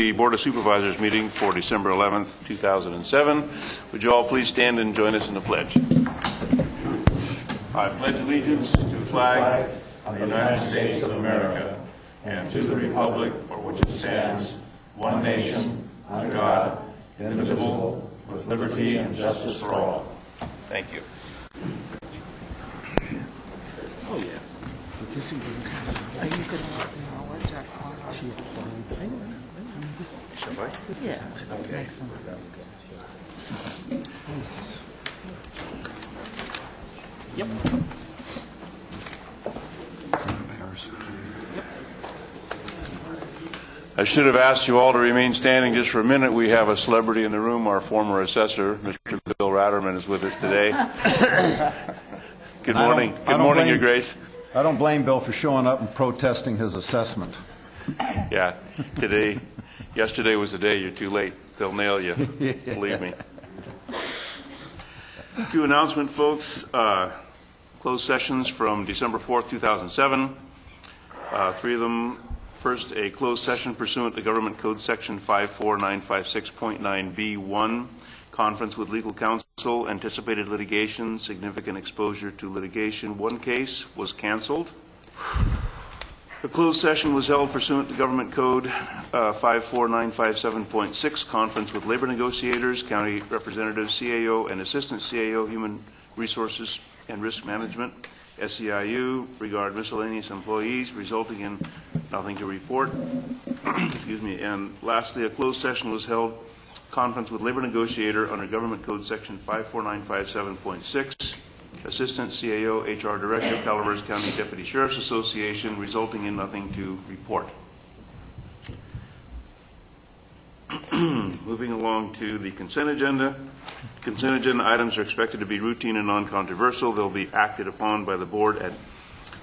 the Board of Supervisors meeting for December 11th, 2007. Would you all please stand and join us in the pledge? I pledge allegiance to the flag of the United States of America and to the republic for which it stands, one nation, under God, indivisible, with liberty and justice for all. Thank you. Oh, yeah. Are you going to acknowledge our call? Shall I? Yeah. Okay. Excellent. Yep. It's embarrassing. I should have asked you all to remain standing just for a minute. We have a celebrity in the room. Our former assessor, Mr. Bill Ratterman, is with us today. Good morning. Good morning, Your Grace. I don't blame Bill for showing up and protesting his assessment. Yeah, yesterday was the day. You're too late. They'll nail you, believe me. A few announcements, folks. Closed sessions from December 4th, 2007. Three of them. First, a closed session pursuant to Government Code Section 54956.9B1, conference with legal counsel, anticipated litigation, significant exposure to litigation. One case was canceled. The closed session was held pursuant to Government Code 54957.6, conference with labor negotiators, county representatives, CAO and assistant CAO, human resources and risk management, SEIU, regard miscellaneous employees, resulting in nothing to report. Excuse me. And lastly, a closed session was held, conference with labor negotiator under Government Code Section 54957.6, assistant CAO, HR director, Calaveras County Deputy Sheriff's Association, resulting in nothing to report. Moving along to the consent agenda. Consent agenda items are expected to be routine and non-controversial. They'll be acted upon by the board at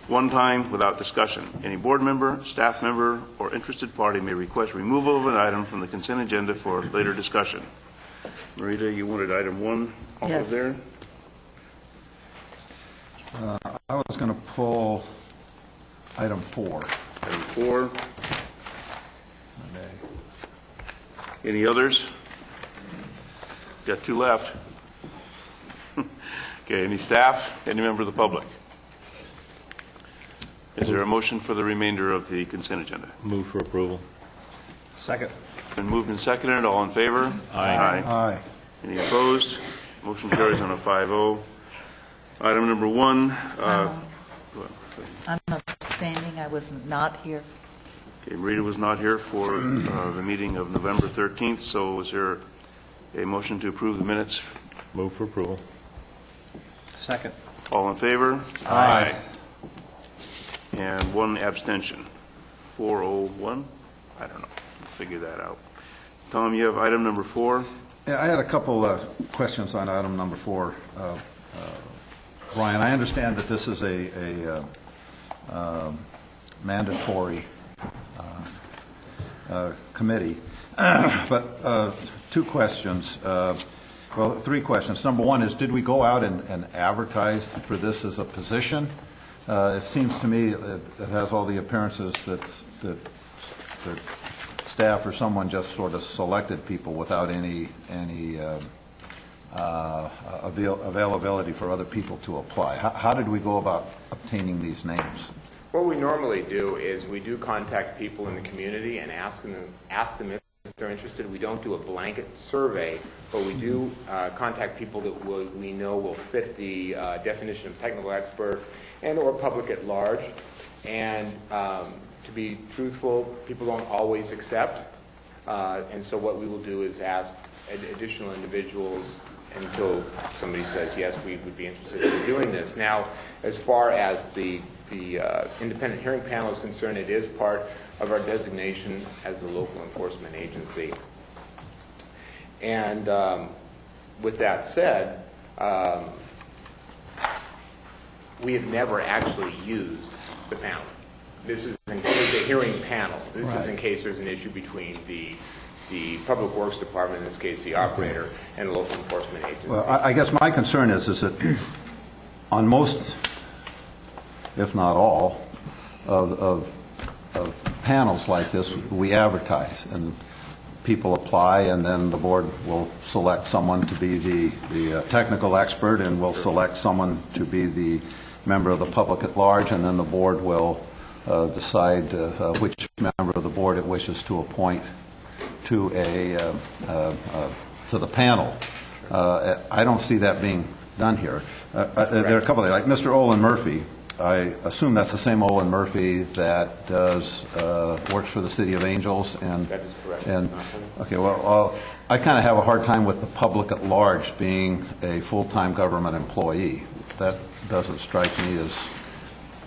one time without discussion. Any board member, staff member, or interested party may request removal of an item from the consent agenda for later discussion. Marita, you wanted item 1 off of there? I was going to pull item 4. Item 4. Any others? Got 2 left. Okay, any staff? Any member of the public? Is there a motion for the remainder of the consent agenda? Move for approval. Second. Been moved and seconded. All in favor? Aye. Aye. Any opposed? Motion carries on a 5-0. Item number 1. I'm abstaining. I was not here. Okay, Rita was not here for the meeting of November 13th, so is there a motion to approve the minutes? Move for approval. Second. All in favor? Aye. And 1 abstention. 401? I don't know. We'll figure that out. Tom, you have item number 4? Yeah, I had a couple questions on item number 4. Brian, I understand that this is a mandatory committee, but 2 questions. Well, 3 questions. Number 1 is, did we go out and advertise for this as a position? It seems to me that it has all the appearances that staff or someone just sort of selected people without any availability for other people to apply. How did we go about obtaining these names? What we normally do is we do contact people in the community and ask them if they're interested. We don't do a blanket survey, but we do contact people that we know will fit the definition of technical expert and or public at large. And to be truthful, people don't always accept. And so what we will do is ask additional individuals until somebody says, yes, we would be interested in doing this. Now, as far as the independent hearing panel is concerned, it is part of our designation as a local enforcement agency. And with that said, we have never actually used the panel. This is in case the hearing panel. This is in case there's an issue between the Public Works Department, in this case the operator, and the local enforcement agency. Well, I guess my concern is that on most, if not all, of panels like this, we advertise. And people apply, and then the board will select someone to be the technical expert, and will select someone to be the member of the public at large, and then the board will decide which member of the board it wishes to appoint to the panel. I don't see that being done here. There are a couple of things, like Mr. Olin Murphy. I assume that's the same Olin Murphy that does works for the City of Angels. And That is correct. And okay, well, I kind of have a hard time with the public at large being a full-time government employee. That doesn't strike me as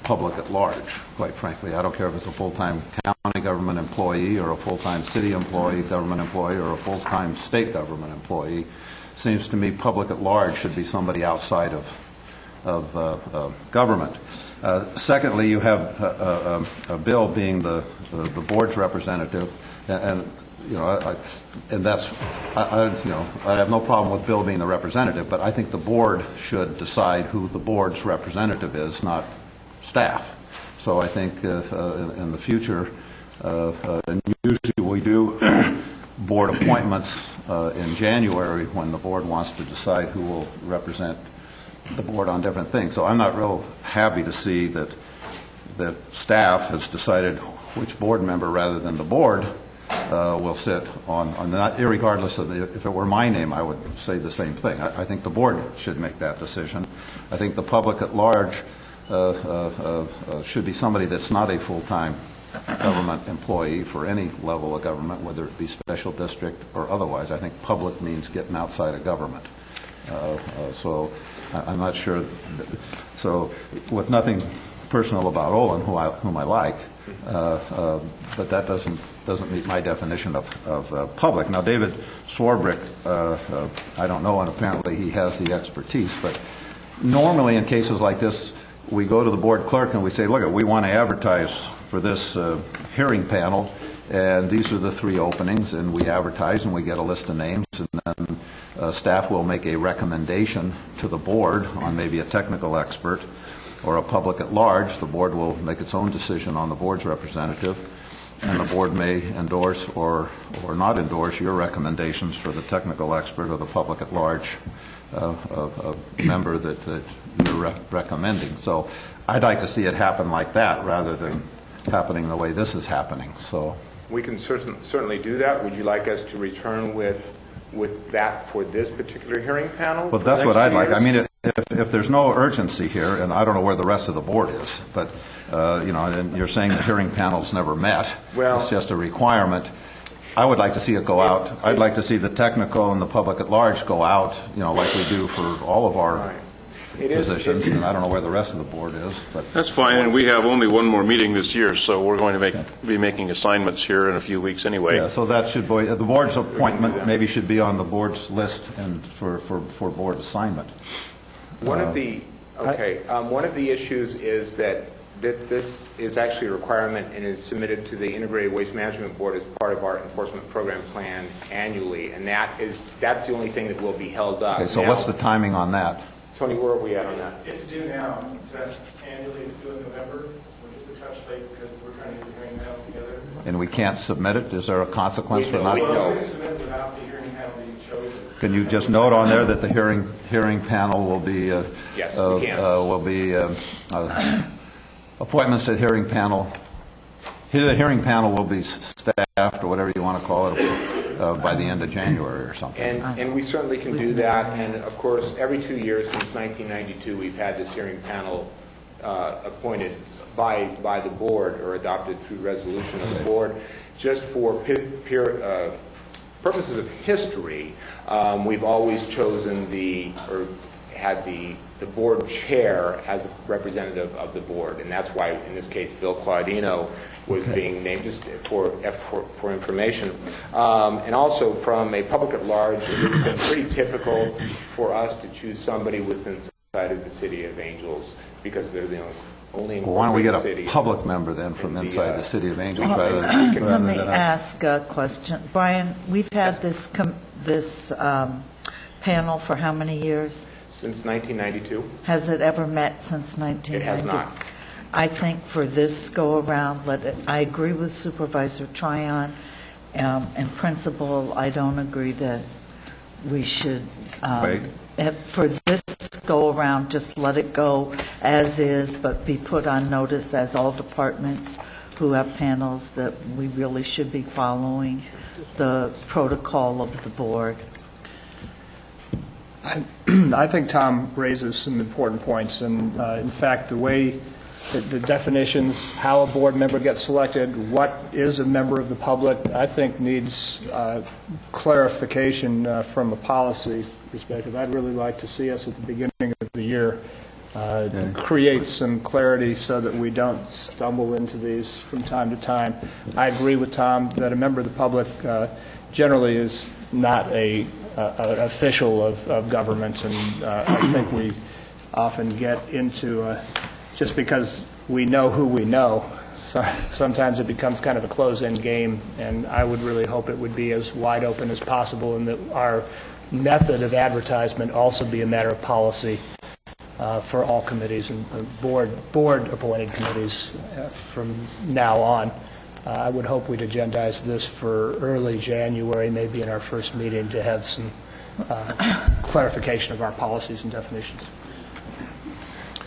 public at large, quite frankly. I don't care if it's a full-time county government employee or a full-time city employee, government employee, or a full-time state government employee. Seems to me public at large should be somebody outside of government. Secondly, you have Bill being the board's representative, and you know, I have no problem with Bill being the representative, but I think the board should decide who the board's representative is, not staff. So I think in the future, and usually we do board appointments in January when the board wants to decide who will represent the board on different things. So I'm not real happy to see that staff has decided which board member rather than the board will sit on that. Irregardless of if it were my name, I would say the same thing. I think the board should make that decision. I think the public at large should be somebody that's not a full-time government employee for any level of government, whether it be special district or otherwise. I think public means getting outside of government. So I'm not sure. So with nothing personal about Olin, whom I like, but that doesn't meet my definition of public. Now, David Swarbrick, I don't know, and apparently he has the expertise, but normally in cases like this, we go to the board clerk and we say, look, we want to advertise for this hearing panel, and these are the 3 openings, and we advertise and we get a list of names, and then staff will make a recommendation to the board on maybe a technical expert or a public at large. The board will make its own decision on the board's representative, and the board may endorse or not endorse your recommendations for the technical expert or the public at large member that you're recommending. So I'd like to see it happen like that rather than happening the way this is happening. So we can certainly do that. Would you like us to return with that for this particular hearing panel? Well, that's what I'd like. I mean, if there's no urgency here, and I don't know where the rest of the board is, but you know, and you're saying the hearing panel's never met. Well, it's just a requirement. I would like to see it go out. I'd like to see the technical and the public at large go out, you know, like we do for all of our positions. And I don't know where the rest of the board is, but that's fine. And we have only one more meeting this year, so we're going to be making assignments here in a few weeks anyway. Yeah, so that should be the board's appointment. Maybe should be on the board's list and for board assignment. One of the issues is that this is actually a requirement and is submitted to the Integrated Waste Management Board as part of our enforcement program plan annually, and that's the only thing that will be held up. Okay, so what's the timing on that? Tony, where are we at on that? It's due now. Annually, it's due in November. So just a touch late because we're trying to get the hearing panel together. And we can't submit it? Is there a consequence for not? Well, we can submit without the hearing panel being chosen. Can you just note on there that the hearing panel will be yes, we can. Appointments to the hearing panel. The hearing panel will be staffed, or whatever you want to call it, by the end of January or something. And we certainly can do that. And of course, every 2 years since 1992, we've had this hearing panel appointed by the board or adopted through resolution of the board. Just for purposes of history, we've always chosen had the board chair as a representative of the board, and that's why in this case Bill Claudino was being named, just for information. And also from a public at large, it's been pretty typical for us to choose somebody within inside of the City of Angels because they're the only well, why don't we get a city public member then from inside the City of Angels? Let me ask a question. Brian, we've had this panel for how many years? Since 1992. Has it ever met since 1990? It has not. I think for this go-around, I agree with Supervisor Tryon In principle, I don't agree that we should, Wait. for this go-around, just let it go as is, but be put on notice as all departments who have panels that we really should be following the protocol of the board. I think Tom raises some important points, and in fact, the way the definitions, how a board member gets selected, what is a member of the public, I think needs clarification from a policy perspective. I'd really like to see us at the beginning of the year create some clarity so that we don't stumble into these from time to time. I agree with Tom that a member of the public generally is not an official of government, and I think we often get into just because we know who we know, so sometimes it becomes kind of a close-end game, and I would really hope it would be as wide open as possible, and that our method of advertisement also be a matter of policy for all committees and board-appointed committees from now on. I would hope we'd agendize this for early January, maybe in our first meeting, to have some clarification of our policies and definitions.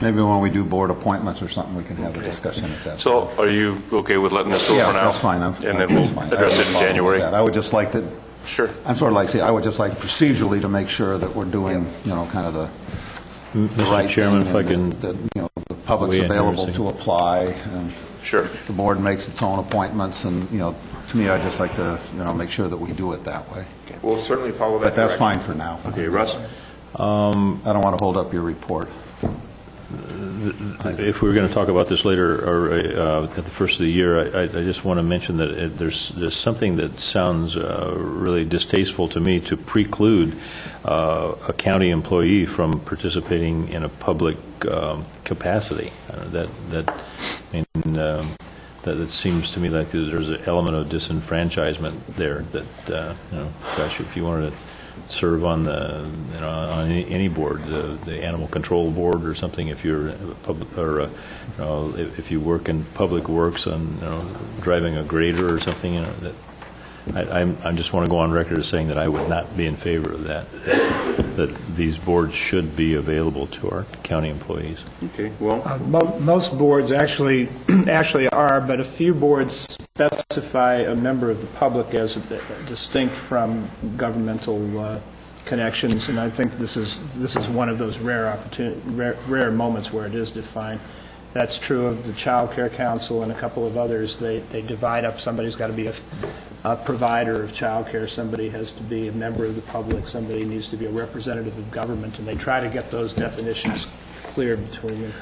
Maybe when we do board appointments or something, we can have a discussion at that. So are you okay with letting this go Yeah, for now? that's fine. And then we'll address it in January? I would just like to, Sure. I'm sort of like, I would just like procedurally to make sure that we're doing, kind of the right Mr. Chairman, thing, if I and can that, the public's weigh in here a available second. to apply, and Sure. the board makes its own appointments, and, to me, I'd just like to, make sure that we do it that way. We'll certainly follow that But that's direction. fine for now. Okay, Russ? I don't want to hold up your report. If we were going to talk about this later, or at the first of the year, I just want to mention that there's something that sounds really distasteful to me to preclude a county employee from participating in a public capacity. That seems to me like there's an element of disenfranchisement there. That gosh, if you wanted to serve on on any board, the animal control board or something, if you're a public, or if you work in public works on driving a grader or something, that I just want to go on record as saying that I would not be in favor of that. That these boards should be available to our county employees. Okay, well, Most boards actually are, but a few boards specify a member of the public as distinct from governmental connections, and I think this is one of those rare moments where it is defined. That's true of the Child Care Council and a couple of others. They divide up. Somebody's got to be a provider of child care, somebody has to be a member of the public, somebody needs to be a representative of government, and they try to get those definitions clear between them.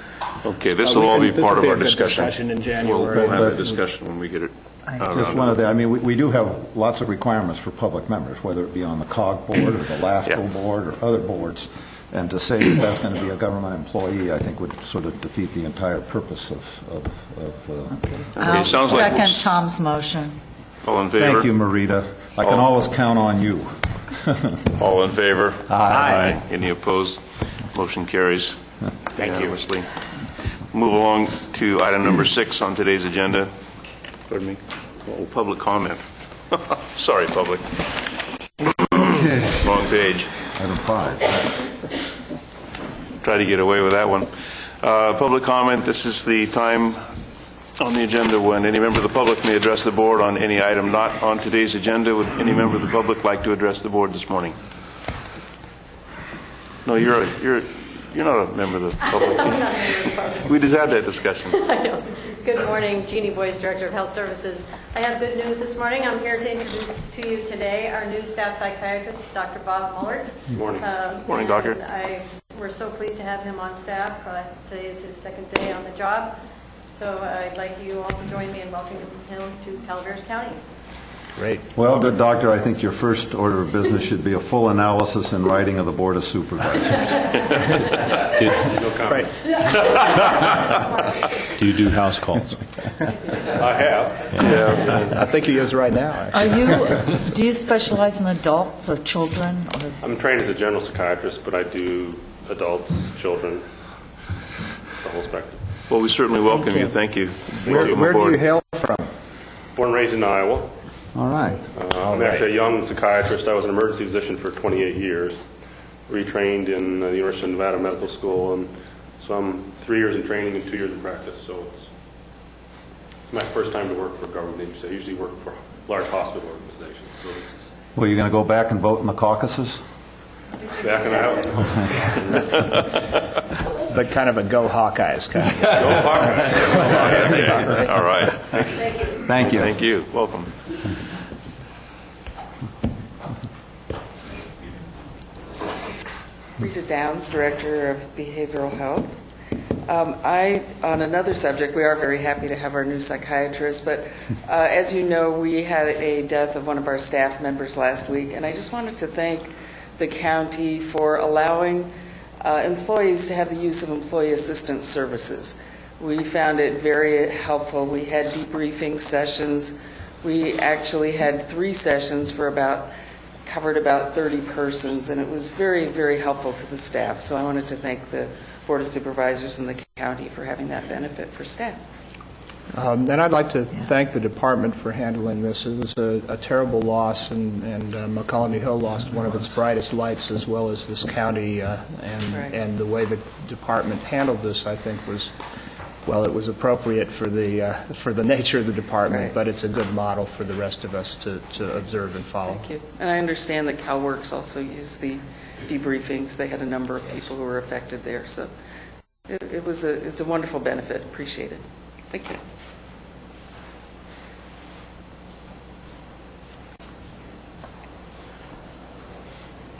okay, this will all be part of our discussion. Discussion in January. We'll have a discussion when we get it. Just one of the, we do have lots of requirements for public members, whether it be on the COG board or the LAFCO board or other boards, and to say that that's going to be a government employee, I think would sort of defeat the entire purpose of Okay, sounds like Second Tom's motion. all in favor? Thank you, Marita. I can always count on you. All in favor? Aye. Any opposed? Motion carries. Thank you. Unanimously. Move along to item number 6 on today's agenda. Pardon me. Oh, public comment. Sorry, public. Wrong page. Item 5. Try to get away with that one. Public comment, this is the time on the agenda when any member of the public may address the board on any item not on today's agenda. Would any member of the public like to address the board this morning? No, you're not a member of the public. I'm not a member of the public. We just had that discussion. I know. Good morning, Jeannie Boyce, Director of Health Services. I have good news this morning. I'm here to introduce to you today our new staff psychiatrist, Dr. Bob Mullard. Good morning. Morning, doctor. We're so pleased to have him on staff. Today is his second day on the job. So I'd like you all to join me in welcoming him to Calaveras County. Great. Well, good doctor, I think your first order of business should be a full analysis and writing of the Board of Supervisors. Right. Do you do house calls? I have. Yeah. I think he is right now, actually. Do you specialize in adults or children? Or? I'm trained as a general psychiatrist, but I do adults, children, the whole spectrum. Well, we certainly welcome you. Thank you. Where Welcome do aboard. you hail from? Born and raised in Iowa. All right. I'm actually a young psychiatrist. I was an emergency physician for 28 years, retrained in the University of Nevada Medical School, and so I'm 3 years in training and 2 years in practice. So it's my first time to work for a government agency. I usually work for large hospital organizations. So this is Well, you going to go back and vote in the caucuses? backing out. But kind of a go Hawkeyes kind of. Go Hawkeyes. All right. Thank you. Thank you. Welcome. Rita Downs, Director of Behavioral Health. On another subject, we are very happy to have our new psychiatrist, but as you know, we had a death of one of our staff members last week, and I just wanted to thank the county for allowing employees to have the use of employee assistance services. We found it very helpful. We had debriefing sessions. We actually had 3 sessions for covered about 30 persons, and it was very, very helpful to the staff. So I wanted to thank the Board of Supervisors and the county for having that benefit for staff. And I'd like to thank the department for handling this. It was a terrible loss, and McCollum Hill lost one of its brightest lights, as well as this county, and the way the department handled this, I think, was, well, it was appropriate for the nature of the department, Right. but it's a good model for the rest of us to observe and follow. Thank you. And I understand that CalWorks also used the debriefings. They had a number of people who were affected there, so it's a wonderful benefit. Appreciate it. Thank you.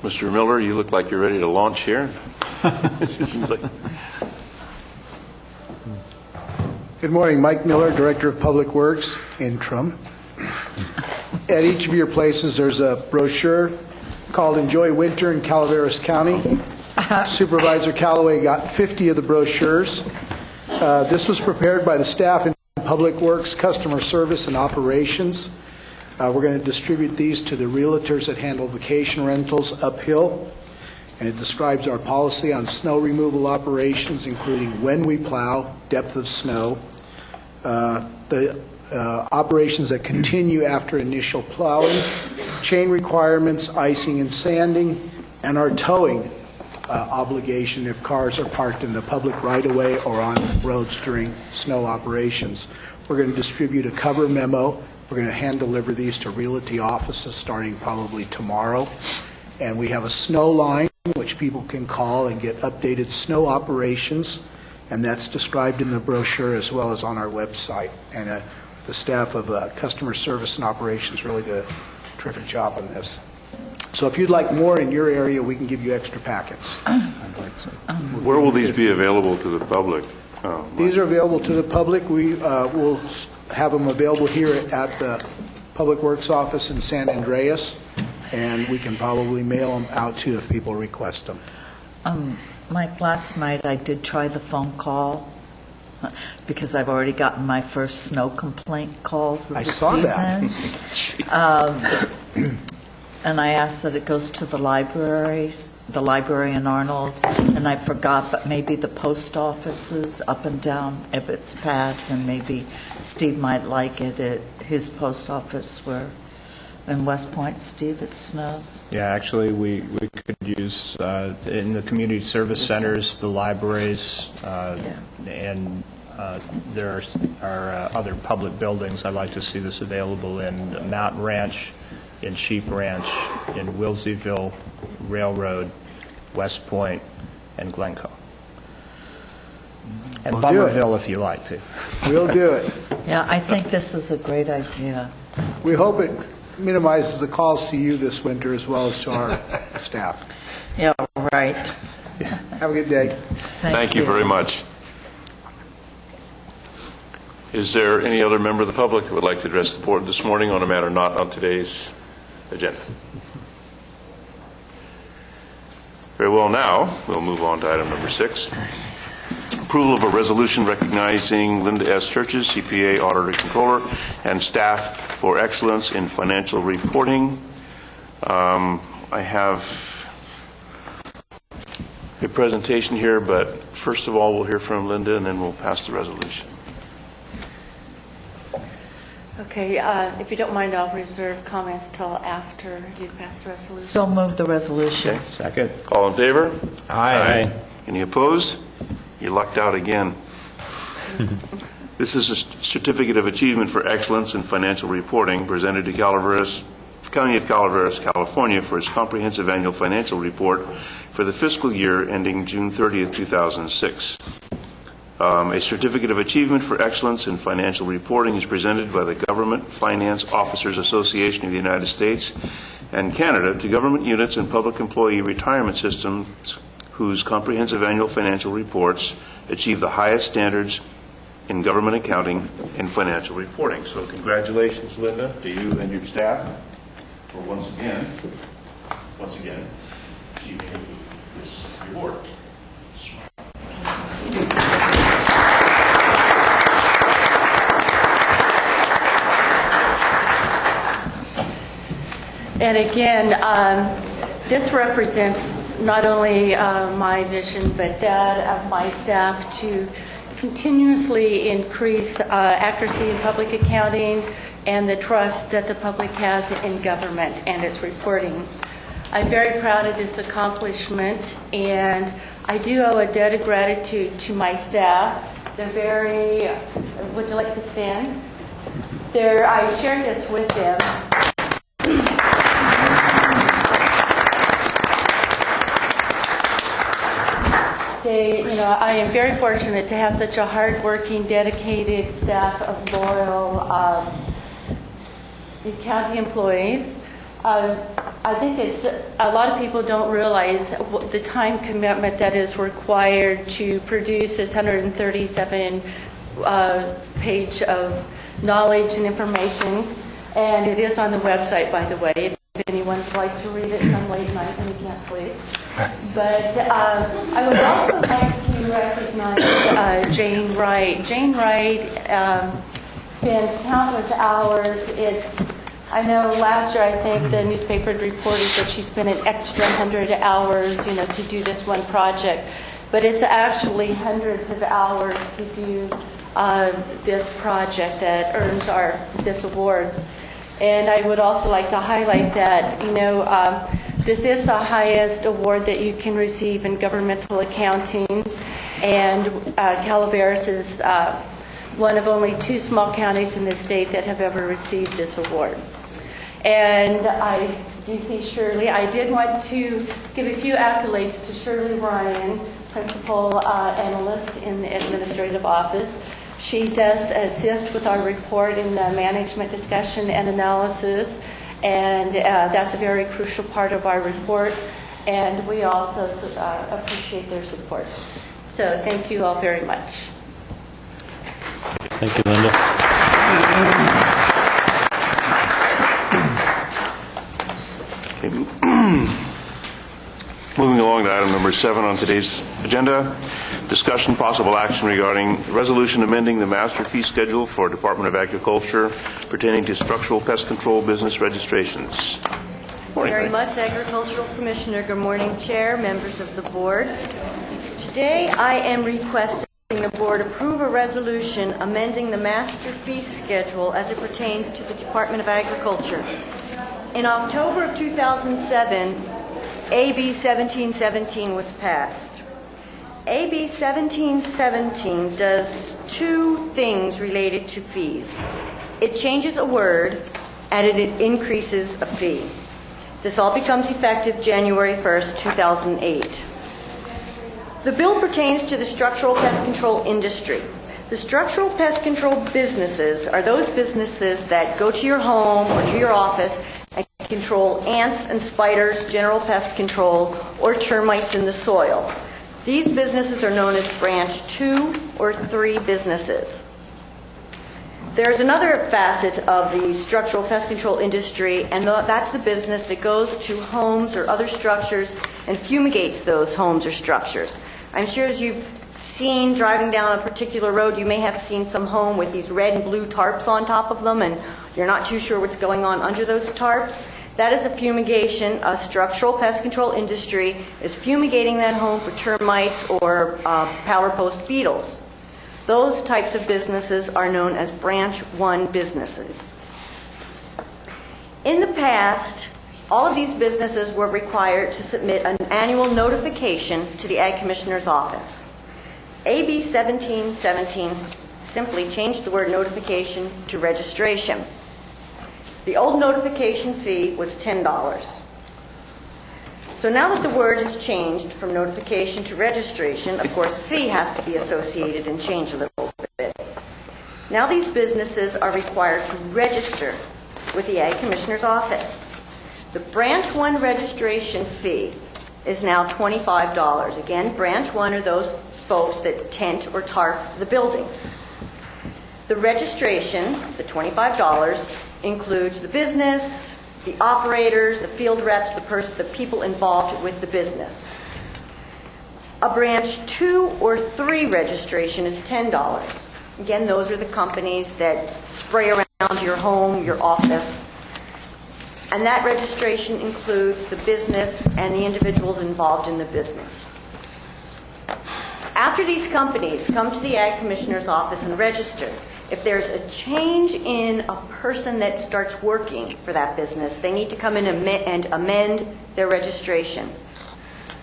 Mr. Miller, you look like you're ready to launch here. Good morning. Mike Miller, Director of Public Works, interim. At each of your places, there's a brochure called Enjoy Winter in Calaveras County. Supervisor Callaway got 50 of the brochures. This was prepared by the staff in Public Works, Customer Service, and Operations. We're going to distribute these to the realtors that handle vacation rentals uphill. And it describes our policy on snow removal operations, including when we plow, depth of snow, the operations that continue after initial plowing, chain requirements, icing and sanding, and our towing obligation if cars are parked in the public right-of-way or on roads during snow operations. We're going to distribute a cover memo. We're going to hand deliver these to realty offices starting probably tomorrow. And we have a snow line which people can call and get updated snow operations, and that's described in the brochure as well as on our website. And the staff of Customer Service and Operations really did a terrific job on this. So if you'd like more in your area, we can give you extra packets. Where will these be available to the public? These are available to the public. We will have them available here at the Public Works office in San Andreas, and we can probably mail them out too if people request them. Mike, last night I did try the phone call because I've already gotten my first snow complaint calls of the season. That. And I asked that it goes to the libraries, the library in Arnold, and I forgot, but maybe the post offices up and down Ebbets Pass, and maybe Steve might like it at his post office where in West Point. Steve, it snows. Yeah, actually, we could use in the community service centers, the libraries, and there are other public buildings. I'd like to see this available in Mountain Ranch, in Sheep Ranch, in Wilseyville, Railroad, West Point, and Glencoe. And We'll do it. Bummerville, if you like to. We'll do it. Yeah, I think this is a great idea. We hope it minimizes the calls to you this winter as well as to our staff. Yeah, right. Have a good day. Thank you very much. Is there any other member of the public who would like to address the board this morning on a matter not on today's agenda? Very well. Now we'll move on to item number 6. Approval of a resolution recognizing Linda S. Churches, CPA, Auditor Controller, and staff for excellence in financial reporting. I have a presentation here, but first of all, we'll hear from Linda, and then we'll pass the resolution. Okay, if you don't mind, I'll reserve comments till after you pass the resolution. So move the resolution. Second. All in favor? Aye. Any opposed? You lucked out again. This is a certificate of achievement for excellence in financial reporting presented to County of Calaveras, California for its comprehensive annual financial report for the fiscal year ending June 30th, 2006. A certificate of achievement for excellence in financial reporting is presented by the Government Finance Officers Association of the United States and Canada to government units and public employee retirement systems whose comprehensive annual financial reports achieve the highest standards in government accounting and financial reporting. So congratulations, Linda, to you and your staff for once again achieving this reward. And again, this represents not only my vision, but that of my staff to continuously increase accuracy in public accounting and the trust that the public has in government and its reporting. I'm very proud of this accomplishment, and I do owe a debt of gratitude to my staff. They're very, would you like to stand? I shared this with them. I am very fortunate to have such a hardworking, dedicated staff of loyal county employees. I think a lot of people don't realize the time commitment that is required to produce this 137 page of knowledge and information, and it is on the website, by the way, if anyone would like to read it some late night and you can't sleep. But I would also like to recognize Jane Wright. Jane Wright spends countless hours. I know last year I think the newspaper had reported that she spent an extra 100 hours, to do this one project. But it's actually hundreds of hours to do this project that earns this award. And I would also like to highlight that, this is the highest award that you can receive in governmental accounting, and Calaveras is one of only 2 small counties in the state that have ever received this award. And I do see Shirley. I did want to give a few accolades to Shirley Ryan, Principal Analyst in the Administrative Office. She does assist with our report in the management discussion and analysis, and that's a very crucial part of our report, and we also appreciate their support. So thank you all very much. Thank you, Linda. Moving along to item number 7 on today's agenda, discussion possible action regarding resolution amending the master fee schedule for Department of Agriculture pertaining to structural pest control business registrations. Morning, Very much, Agricultural Commissioner. Good morning, Chair, members of the board. Today I am requesting the board approve a resolution amending the master fee schedule as it pertains to the Department of Agriculture. In October of 2007, AB 1717 was passed. AB 1717 does 2 things related to fees. It changes a word and it increases a fee. This all becomes effective January 1st, 2008. The bill pertains to the structural pest control industry. The structural pest control businesses are those businesses that go to your home or to your office and control ants and spiders, general pest control, or termites in the soil. These businesses are known as branch 2 or 3 businesses. There's another facet of the structural pest control industry, and that's the business that goes to homes or other structures and fumigates those homes or structures. I'm sure as you've seen driving down a particular road, you may have seen some home with these red and blue tarps on top of them, and you're not too sure what's going on under those tarps. That is a fumigation. A structural pest control industry is fumigating that home for termites or power post beetles. Those types of businesses are known as branch 1 businesses. In the past, all of these businesses were required to submit an annual notification to the Ag Commissioner's office. AB 1717 simply changed the word notification to registration. The old notification fee was $10. So now that the word has changed from notification to registration, of course, the fee has to be associated and change a little bit. Now these businesses are required to register with the Ag Commissioner's office. The Branch 1 registration fee is now $25. Again, Branch 1 are those folks that tent or tarp the buildings. The registration, the $25, includes the business, the operators, the field reps, the people involved with the business. A Branch 2 or 3 registration is $10. Again, those are the companies that spray around your home, your office. And that registration includes the business and the individuals involved in the business. After these companies come to the Ag Commissioner's office and register, if there's a change in a person that starts working for that business, they need to come in and amend their registration.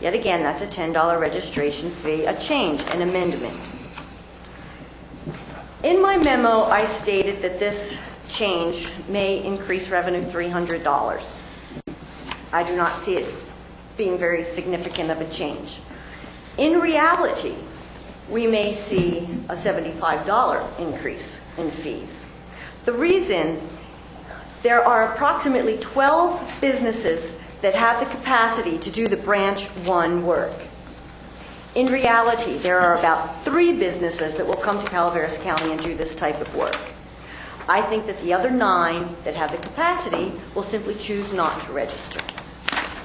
Yet again, that's a $10 registration fee, a change, an amendment. In my memo, I stated that this change may increase revenue $300. I do not see it being very significant of a change. In reality, we may see a $75 increase in fees. The reason, there are approximately 12 businesses that have the capacity to do the Branch 1 work. In reality, there are about 3 businesses that will come to Calaveras County and do this type of work. I think that the other 9 that have the capacity will simply choose not to register,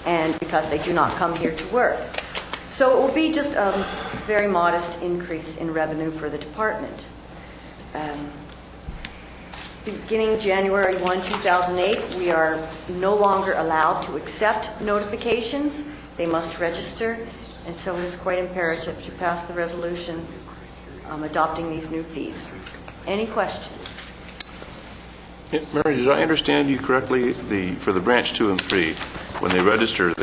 and because they do not come here to work. So it will be just a very modest increase in revenue for the department. Beginning January 1, 2008, we are no longer allowed to accept notifications. They must register, and so it is quite imperative to pass the resolution adopting these new fees. Any questions? Yeah, Mary, did I understand you correctly? For the Branch 2 and 3, when they register,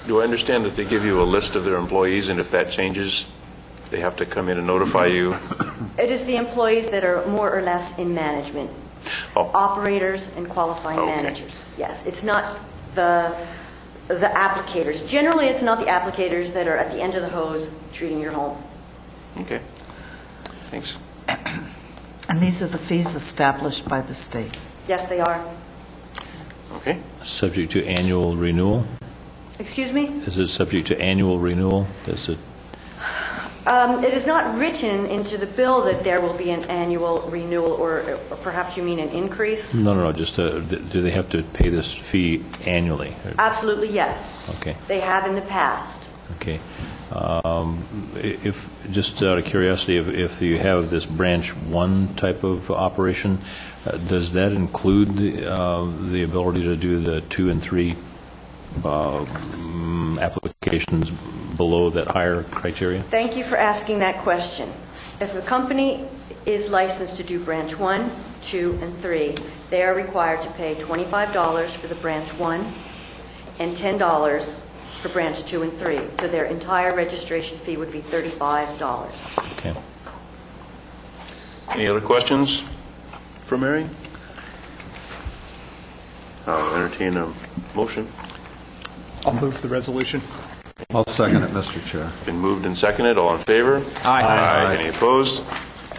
do I understand that they give you a list of their employees, and if that changes, they have to come in and notify you? It is the employees that are more or less in management. Oh. Operators and qualifying Okay. managers. Yes, it's not the applicators. Generally, it's not the applicators that are at the end of the hose treating your home. Okay. Thanks. And these are the fees established by the state. Yes, they are. Okay. Subject to annual renewal? Excuse me? Is it subject to annual renewal? Does it? It is not written into the bill that there will be an annual renewal, or perhaps you mean an increase? No. Just do they have to pay this fee annually? Absolutely, yes. Okay. They have in the past. Okay. If just out of curiosity, if you have this Branch 1 type of operation, does that include the ability to do the 2 and 3 applications below that higher criteria? Thank you for asking that question. If a company is licensed to do Branch 1, 2, and 3, they are required to pay $25 for the Branch 1 and $10 for Branch 2 and 3. So their entire registration fee would be $35. Okay. Any other questions for Mary? I'll entertain a motion. I'll move the resolution. I'll second it, Mr. Chair. Been moved and seconded. All in favor? Aye. Aye. Any opposed?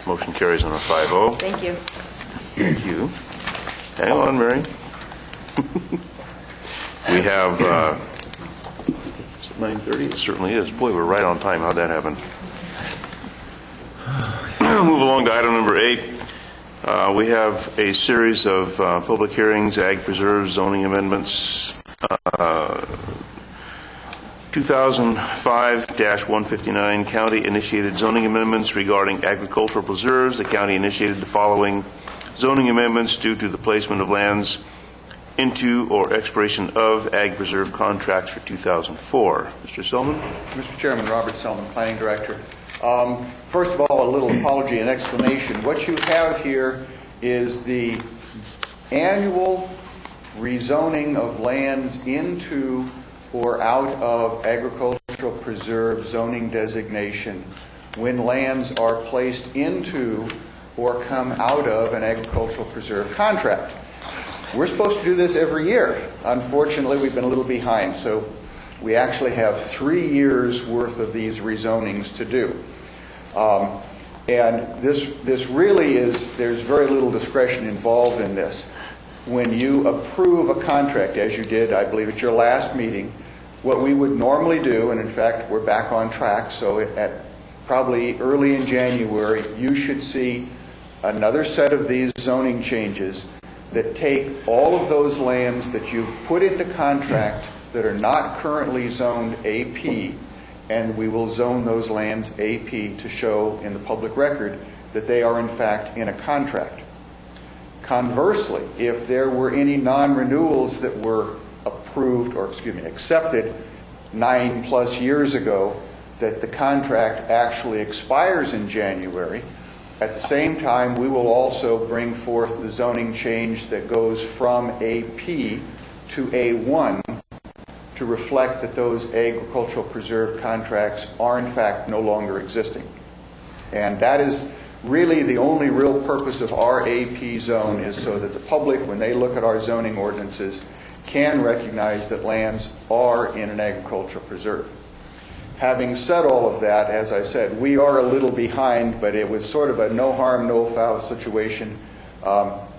Motion carries on a 5-0. Thank you. Thank you. Hang on, Mary. We have, is it 9:30? It certainly is. Boy, we're right on time. How'd that happen? Move along to item number 8. We have a series of public hearings, ag preserves, zoning amendments. 2005-159 county-initiated zoning amendments regarding agricultural preserves. The county initiated the following zoning amendments due to the placement of lands into or expiration of ag preserve contracts for 2004. Mr. Selman? Mr. Chairman, Robert Selman, Planning Director. First of all, a little apology and explanation. What you have here is the annual rezoning of lands into or out of agricultural preserve zoning designation when lands are placed into or come out of an agricultural preserve contract. We're supposed to do this every year. Unfortunately, we've been a little behind, so we actually have 3 years worth of these rezonings to do. And this really is, there's very little discretion involved in this. When you approve a contract, as you did, I believe, at your last meeting, what we would normally do, and in fact, we're back on track, so at probably early in January, you should see another set of these zoning changes that take all of those lands that you've put into contract that are not currently zoned AP, and we will zone those lands AP to show in the public record that they are in fact in a contract. Conversely, if there were any non-renewals that were approved, or accepted 9+ years ago, that the contract actually expires in January, at the same time we will also bring forth the zoning change that goes from AP to A1 to reflect that those agricultural preserve contracts are in fact no longer existing. And that is really the only real purpose of our AP zone, is so that the public, when they look at our zoning ordinances, can recognize that lands are in an agricultural preserve. Having said all of that, as I said, we are a little behind, but it was sort of a no harm, no foul situation.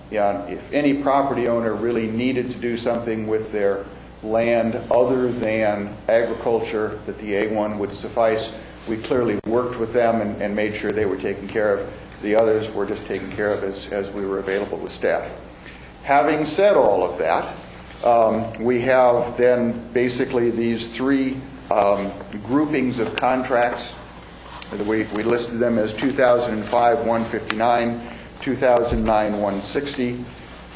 If any property owner really needed to do something with their land other than agriculture, that the A1 would suffice, we clearly worked with them and made sure they were taken care of. The others were just taken care of as we were available with staff. Having said all of that, we have then basically these 3 groupings of contracts. We listed them as 2005 159, 2009 160,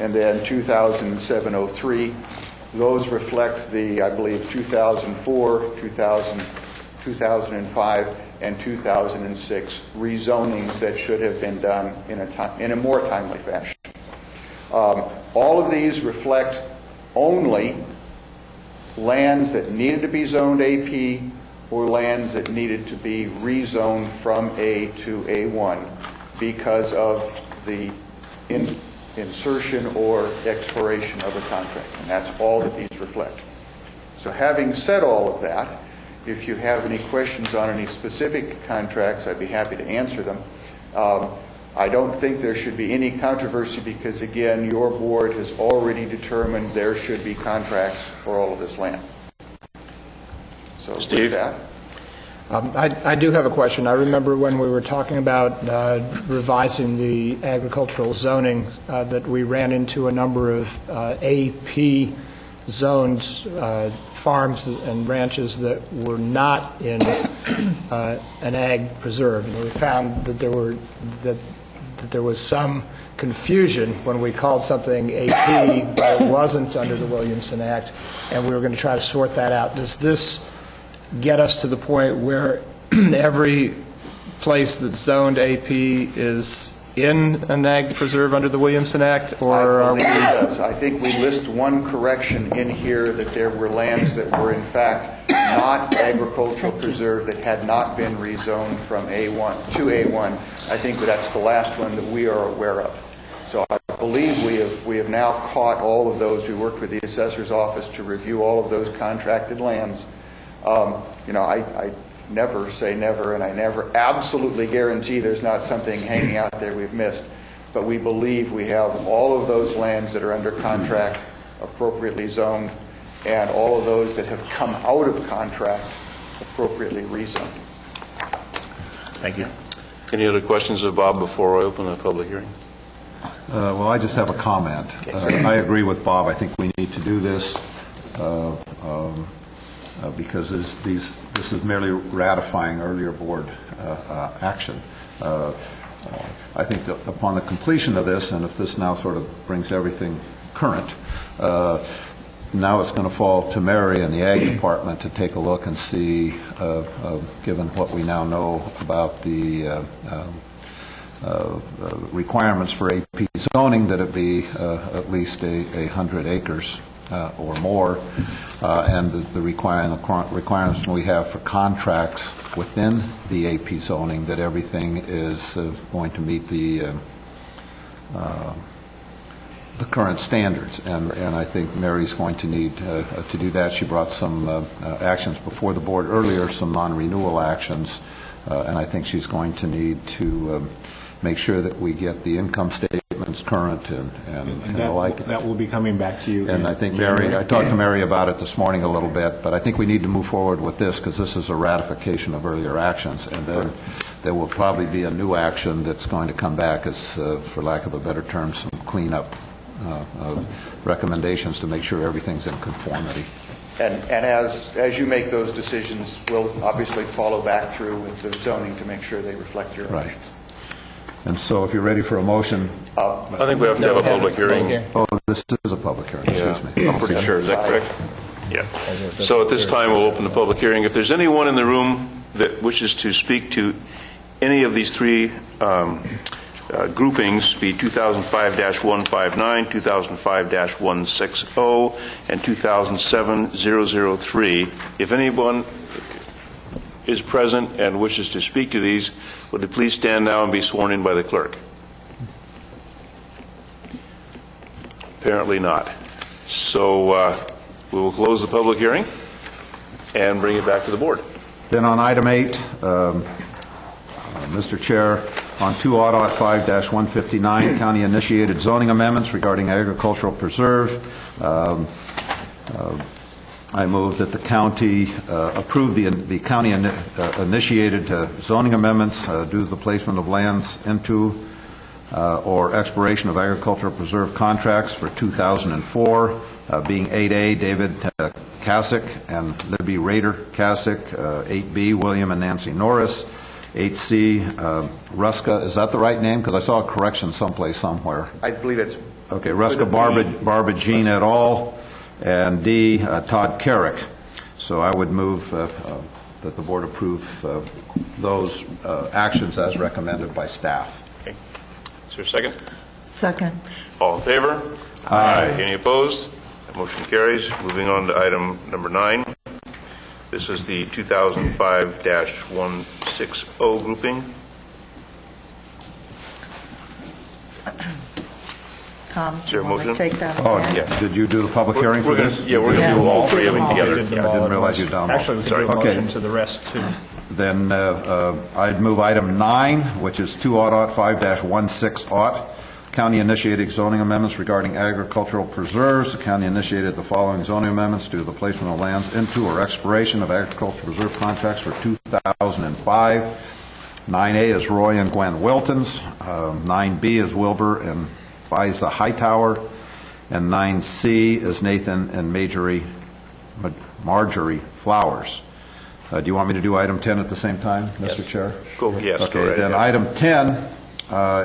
and then 2007 03. Those reflect the, I believe, 2004, 2005, and 2006 rezonings that should have been done in a more timely fashion. All of these reflect only lands that needed to be zoned AP or lands that needed to be rezoned from A to A1 because of the insertion or expiration of a contract. And that's all that these reflect. So having said all of that, if you have any questions on any specific contracts, I'd be happy to answer them. I don't think there should be any controversy because, again, your board has already determined there should be contracts for all of this land. So Steve? With that. I do have a question. I remember when we were talking about revising the agricultural zoning that we ran into a number of AP zoned farms and ranches that were not in an ag preserve. And we found that there was some confusion when we called something AP, but it wasn't under the Williamson Act, and we were going to try to sort that out. Does this get us to the point where every place that's zoned AP is in an ag preserve under the Williamson Act, or I believe it does. I think we list one correction in here that there were lands that were in fact not agricultural preserve that had not been rezoned from A1 to A1. I think that's the last one that we are aware of. So I believe we have now caught all of those. We worked with the assessor's office to review all of those contracted lands. I never say never, and I never absolutely guarantee there's not something hanging out there we've missed. But we believe we have all of those lands that are under contract appropriately zoned, and all of those that have come out of contract appropriately rezoned. Thank you. Any other questions of Bob before I open the public hearing? Well, I just have a comment. I agree with Bob. I think we need to do this because this is merely ratifying earlier board action. I think that upon the completion of this, and if this now sort of brings everything current, now it's going to fall to Mary and the Ag Department to take a look and see, given what we now know about the requirements for AP zoning, that it be at least 100 acres or more, and the requirements we have for contracts within the AP zoning, that everything is going to meet the current standards, and I think Mary's going to need to do that. She brought some actions before the board earlier, some non-renewal actions, and I think she's going to need to make sure that we get the income statements current and the like. That will be coming back to you. And I think Mary, I talked to Mary about it this morning a little bit, but I think we need to move forward with this because this is a ratification of earlier actions, and then there will probably be a new action that's going to come back as, for lack of a better term, some cleanup recommendations to make sure everything's in conformity. And as you make those decisions, we'll obviously follow back through with the zoning to make sure they reflect your elections. And so if you're ready for a motion. I think we have to have a public hearing. Oh, this is a public hearing, excuse me. I'm pretty sure. Is that correct? Yeah. So at this time, we'll open the public hearing. If there's anyone in the room that wishes to speak to any of these three groupings, be 2005-159, 2005-160, and 2007-003, if anyone is present and wishes to speak to these, would you please stand now and be sworn in by the clerk? Apparently not. So we will close the public hearing and bring it back to the board. Then on item 8, Mr. Chair, on 2005-159, county-initiated zoning amendments regarding agricultural preserve, I move that the county approve the county-initiated zoning amendments due to the placement of lands into or expiration of agricultural preserve contracts for 2004, being 8A, David Kasich and Libby Rader Kasich, 8B, William and Nancy Norris, 8C, Ruska, is that the right name? Because I saw a correction someplace somewhere. I believe it's... Okay, Ruska Barbadine et al., and D, Todd Carrick. So I would move that the board approve those actions as recommended by staff. Okay. Is there a second? Second. All in favor? Aye. Any opposed? That motion carries. Moving on to item number 9. This is the 2005-160 grouping. Tom, Is there a do you want to motion? take that? Oh, again? Yeah. did you do the public hearing for this? Yeah, we're going to do all three of them together. I didn't realize you'd done them all. Actually, we can do a motion to the rest, too. Then I'd move item 9, which is 2005-16, county-initiated zoning amendments regarding agricultural preserves. The county initiated the following zoning amendments due to the placement of lands into or expiration of agricultural preserve contracts for 2005. 9A is Roy and Gwen Wiltons. 9B is Wilbur and Fiza Hightower. And 9C is Nathan and Marjorie Flowers. Do you want me to do item 10 at the same time, Mr. Chair? Yes, okay, go right then ahead. item 10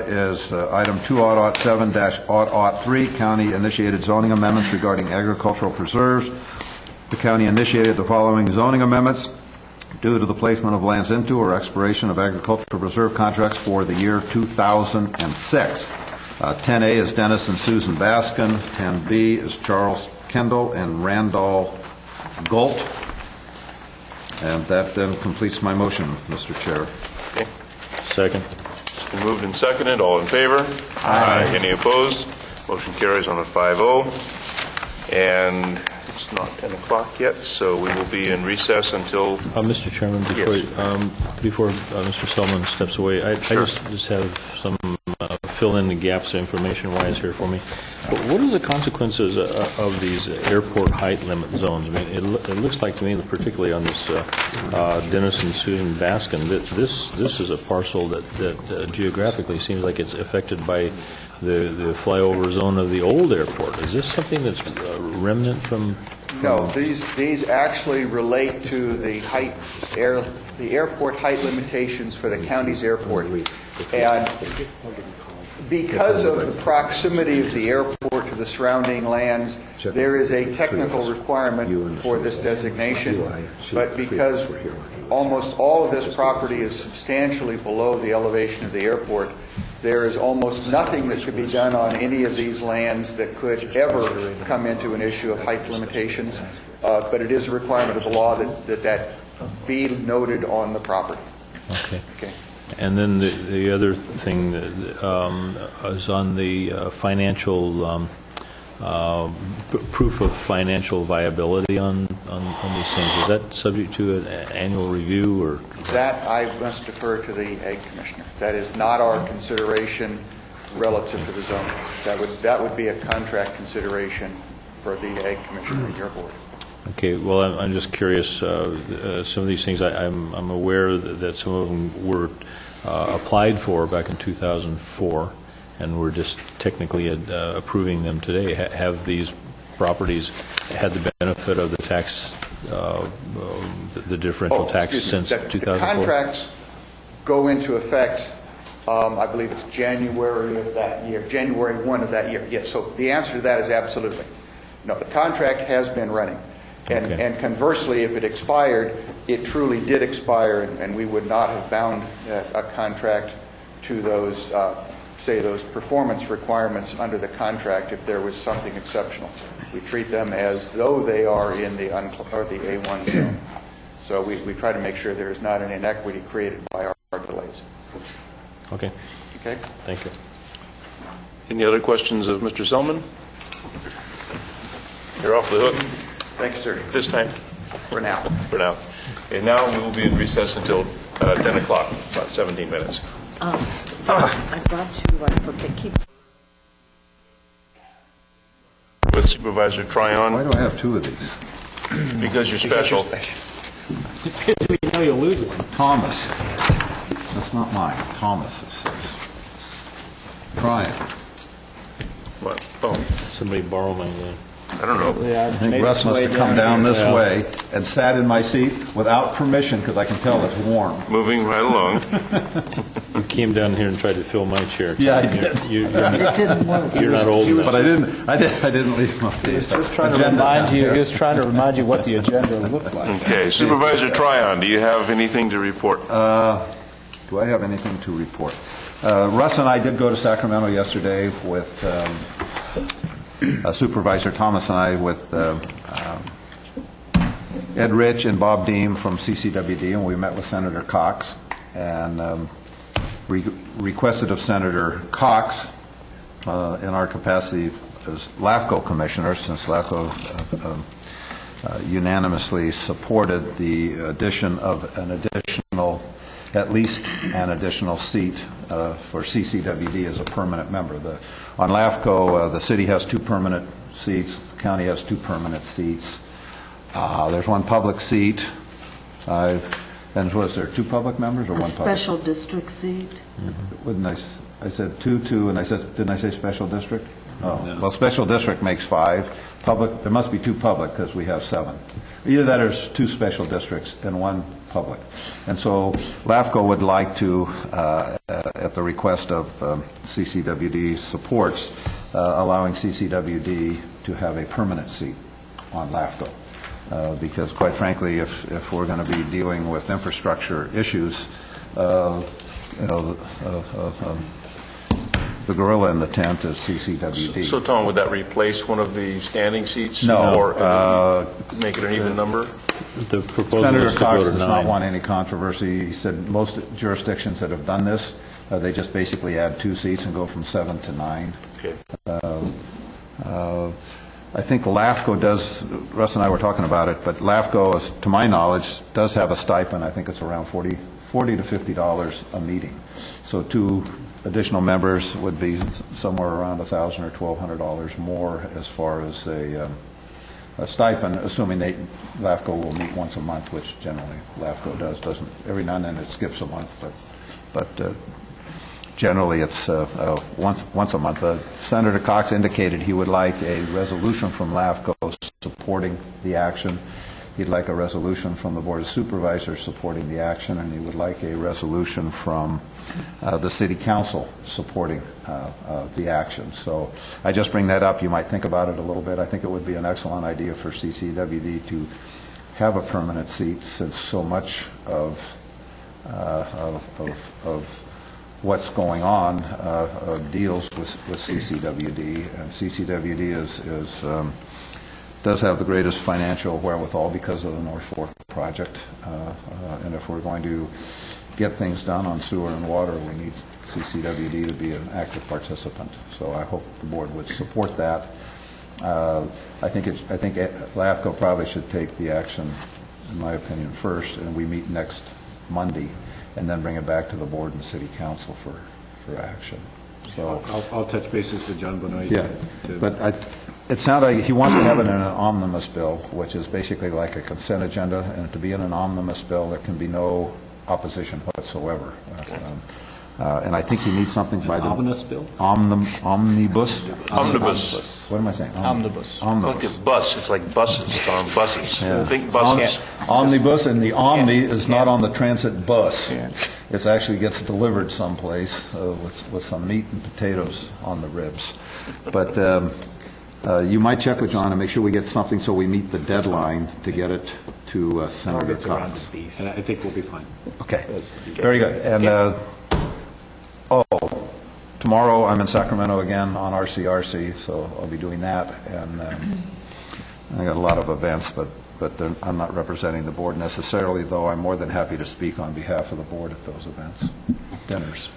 is item 2007-3, county-initiated zoning amendments regarding agricultural preserves. The county initiated the following zoning amendments due to the placement of lands into or expiration of agricultural preserve contracts for the year 2006. 10A is Dennis and Susan Baskin. 10B is Charles Kendall and Randall Galt. And that then completes my motion, Mr. Chair. Okay. Second. It's been moved and seconded. All in favor? Aye. Any opposed? Motion carries on a 5-0. And it's not 10 o'clock yet, so we will be in recess until... Mr. Chairman, before Mr. Selman steps away, I just have some fill in the gaps of information wise here for me. What are the consequences of these airport height limit zones? I mean, it looks like to me, particularly on this Dennis and Susan Baskin, that this is a parcel that geographically seems like it's affected by the flyover zone of the old airport. Is this something that's remnant from? No, these actually relate to the airport height limitations for the county's airport. And because of the proximity of the airport to the surrounding lands, there is a technical requirement for this designation, but because almost all of this property is substantially below the elevation of the airport, There is almost nothing that could be done on any of these lands that could ever come into an issue of height limitations, but it is a requirement of the law that be noted on the property. Okay. Okay. And then the other thing is on the financial proof of financial viability on these things. Is that subject to an annual review, or that I must defer to the Ag Commissioner. That is not our consideration relative to the zoning. That would be a contract consideration for the Ag Commissioner and your board. Okay, well, I'm just curious. Some of these things, I'm aware that some of them were applied for back in 2004, and we're just technically approving them today. Have these properties had the benefit of the tax, the differential tax since 2004? The contracts go into effect, I believe it's January of that year, January 1 of that year. Yes, so the answer to that is absolutely. No, the contract has been running. And conversely, if it expired, it truly did expire, and we would not have bound a contract to those, say, those performance requirements under the contract if there was something exceptional. We treat them as though they are in the A1 zone. So we try to make sure there is not an inequity created by our delays. Okay. Okay? Thank you. Any other questions of Mr. Selman? You're off the hook. Thank you, sir. This time? For now. For now. And now we will be in recess until 10 o'clock, about 17 minutes. I brought you, I forget, keep With Supervisor Tryon. Why do I have two of these? Because you're special. We know you'll lose it. Thomas. That's not mine. Thomas, it says. Try it. What? Oh, Somebody borrow my I don't know. Yeah, I think Russ must have come down this way and sat in my seat without permission, because I can tell it's warm. Moving right along. You came down here and tried to fill my chair. Yeah, I did. It didn't work. You're not old enough. But I didn't leave my Just trying to remind you. He was trying to remind you what the agenda looked like. Okay, Supervisor Tryon, do you have anything to report? Do I have anything to report? Russ and I did go to Sacramento yesterday with Supervisor Thomas and I with Ed Rich and Bob Deem from CCWD, and we met with Senator Cox and requested of Senator Cox in our capacity as LAFCO commissioners, since LAFCO unanimously supported the addition of at least an additional seat for CCWD as a permanent member. On LAFCO, the city has 2 permanent seats, the county has 2 permanent seats. There's 1 public seat. And was there 2 public members or 1 public? special district seat. Wouldn't I said 2, and didn't I say special district? Oh, no. Well, special district makes 5. Public, there must be 2 public because we have 7. Either that or there's 2 special districts and 1 public. And so LAFCO would like to, at the request of CCWD supports, allowing CCWD to have a permanent seat on LAFCO. Because quite frankly, if we're going to be dealing with infrastructure issues, the gorilla in the tent is CCWD. So, Tom, would that replace one of the standing seats? No. Or make it an even number? The proposal Senator is to Cox go to does 9. not want any controversy. He said most jurisdictions that have done this, they just basically add 2 seats and go from 7 to 9. Okay. I think LAFCO does, Russ and I were talking about it, but LAFCO, to my knowledge, does have a stipend. I think it's around $40 to $50 a meeting. So 2 additional members would be somewhere around $1,000 or $1,200 more as far as a stipend, assuming LAFCO will meet once a month, which generally LAFCO doesn't. Every now and then it skips a month, but generally it's once a month. Senator Cox indicated he would like a resolution from LAFCO supporting the action. He'd like a resolution from the Board of Supervisors supporting the action, and he would like a resolution from the City Council supporting the action. So I just bring that up. You might think about it a little bit. I think it would be an excellent idea for CCWD to have a permanent seat, since so much of what's going on deals with CCWD. And CCWD does have the greatest financial wherewithal because of the North Fork project. And if we're going to get things done on sewer and water, we need CCWD to be an active participant. So I hope the board would support that. I think LAFCO probably should take the action, in my opinion, first, and we meet next Monday, and then bring it back to the board and city council for action. So I'll touch bases with John Benoit. Yeah, but it sounded like he wants to have it in an omnibus bill, which is basically like a consent agenda, and to be in an omnibus bill, there can be no opposition whatsoever. And I think you need something by the... Omnibus bill? Omnibus? Omnibus. What am I saying? Omnibus. Omnibus. Like a bus. It's like buses. It's on buses. Yeah. Think buses. Omnibus, and the omni is not on the transit bus. Yeah. It actually gets delivered someplace with some meat and potatoes on the ribs. But you might check with John and make sure we get something so we meet the deadline to get it to Senator Cox. And I think we'll be fine. Okay, very good. And tomorrow I'm in Sacramento again on RCRC, so I'll be doing that. And I got a lot of events, but I'm not representing the board necessarily, though I'm more than happy to speak on behalf of the board at those events. Dinners,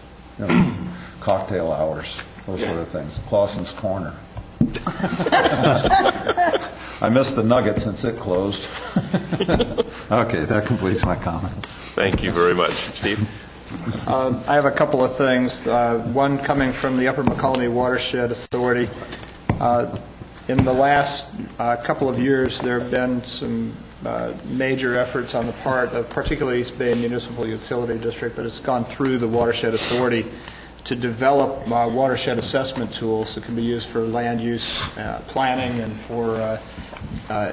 cocktail hours, those sort of things. Clausen's Corner. I missed the Nugget since it closed. Okay, that completes my comments. Thank you very much. Steve? I have a couple of things. One coming from the Upper McCullough Watershed Authority. In the last couple of years, there have been some major efforts on the part of particularly East Bay Municipal Utility District, but it's gone through the Watershed Authority to develop watershed assessment tools that can be used for land use planning and for,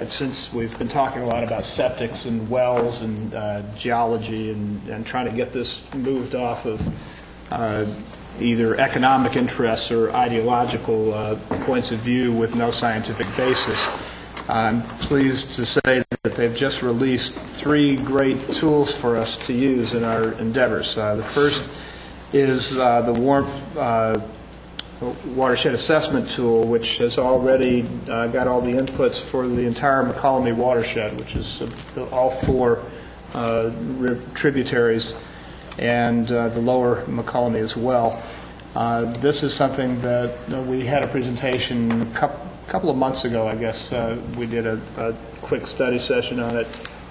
since we've been talking a lot about septics and wells and geology and trying to get this moved off of either economic interests or ideological points of view with no scientific basis. I'm pleased to say that they've just released 3 great tools for us to use in our endeavors. The first is the Warmth Watershed Assessment Tool, which has already got all the inputs for the entire McCullough watershed, which is all 4 tributaries and the lower McCullough as well. This is something that we had a presentation a couple of months ago, I guess. We did a quick study session on it.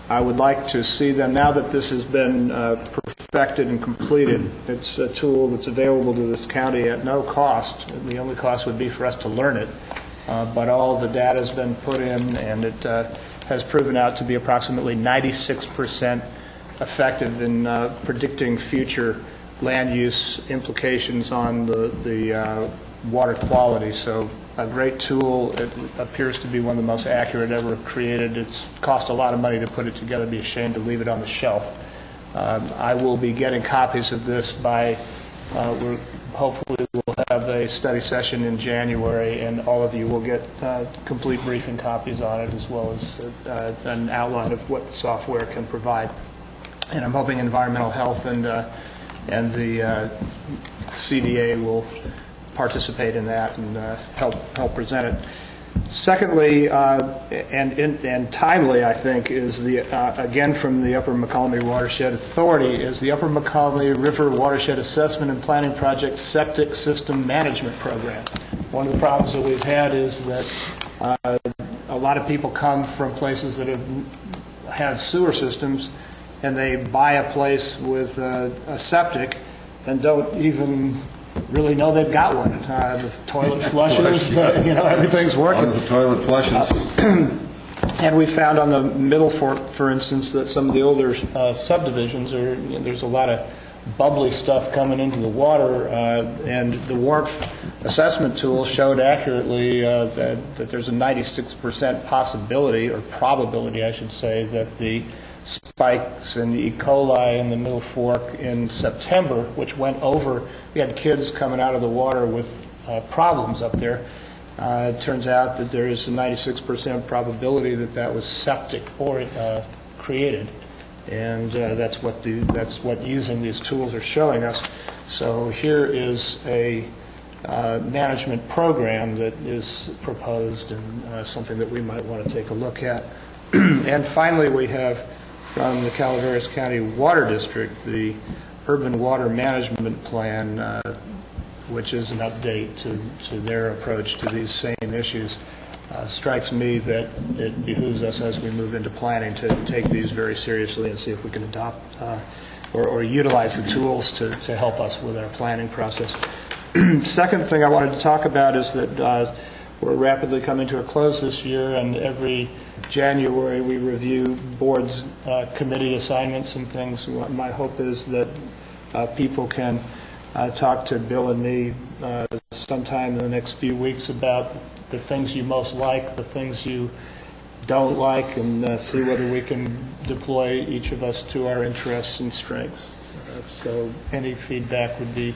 I would like to see them, now that this has been perfected and completed, it's a tool that's available to this county at no cost. The only cost would be for us to learn it. But all the data has been put in, and it has proven out to be approximately 96% effective in predicting future land use implications on the water quality. So a great tool. It appears to be one of the most accurate ever created. It's cost a lot of money to put it together. It'd be a shame to leave it on the shelf. I will be getting copies of this by, hopefully we'll have a study session in January, and all of you will get complete briefing copies on it, as well as an outline of what the software can provide. And I'm hoping environmental health and the CDA will participate in that and help present it. Secondly, and timely, I think, is the again from the Upper McCullough Watershed Authority, is the Upper McCullough River Watershed Assessment and Planning Project Septic System Management Program. One of the problems that we've had is that a lot of people come from places that have sewer systems, and they buy a place with a septic and don't even really know they've got one. The toilet flushes, everything's working. The toilet flushes. And we found on the Middle Fork, for instance, that some of the older subdivisions there's a lot of bubbly stuff coming into the water, and the warmth assessment tool showed accurately that there's a 96% possibility, or probability, I should say, that the spikes in E. coli in the Middle Fork in September, which went over. We had kids coming out of the water with problems up there. It turns out that there is a 96% probability that was septic or created, and that's what using these tools are showing us. So here is a management program that is proposed and something that we might want to take a look at. And finally, we have from the Calaveras County Water District the Urban Water Management Plan, which is an update to their approach to these same issues. Strikes me that it behooves us as we move into planning to take these very seriously and see if we can adopt or utilize the tools to help us with our planning process. Second thing I wanted to talk about is that we're rapidly coming to a close this year, and every January we review board's committee assignments and things. My hope is that people can talk to Bill and me sometime in the next few weeks about the things you most like, the things you don't like, and see whether we can deploy each of us to our interests and strengths. So any feedback would be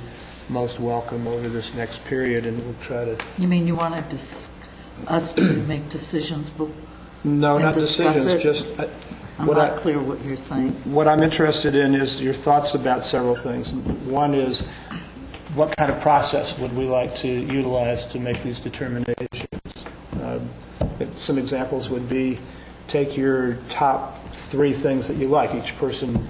most welcome over this next period, and we'll try to... You mean you wanted us to make decisions? No, not decisions, just... I'm not clear what you're saying. What I'm interested in is your thoughts about several things. One is, what kind of process would we like to utilize to make these determinations? Some examples would be, take your top 3 things that you like. Each person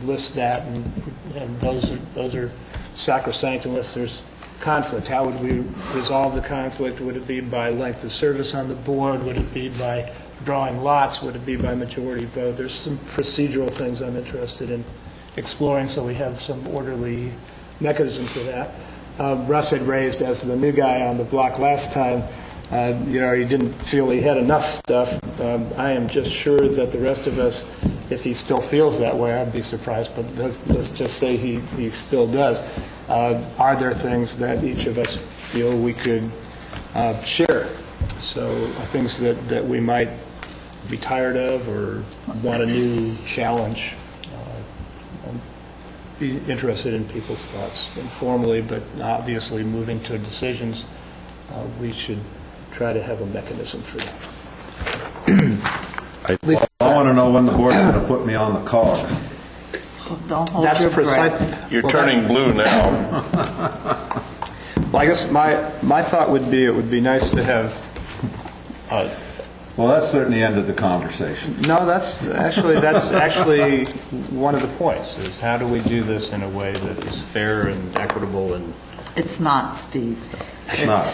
lists that, and those are sacrosanct unless there's conflict. How would we resolve the conflict? Would it be by length of service on the board? Would it be by drawing lots? Would it be by majority vote? There's some procedural things I'm interested in exploring, so we have some orderly mechanism for that. Russ had raised, as the new guy on the block last time, he didn't feel he had enough stuff. I am just sure that the rest of us, if he still feels that way, I'd be surprised, but let's just say he still does. Are there things that each of us feel we could share? So things that we might be tired of or want a new challenge. Be interested in people's thoughts informally, but obviously moving to decisions, we should try to have a mechanism for that. I want to know when the board's going to put me on the cog. Don't hold your breath. You're turning blue now. Well, I guess my thought would be it would be nice to have... Well, that's certainly ended the conversation. No, that's actually one of the points, is how do we do this in a way that is fair and equitable and... It's not, Steve. It's not.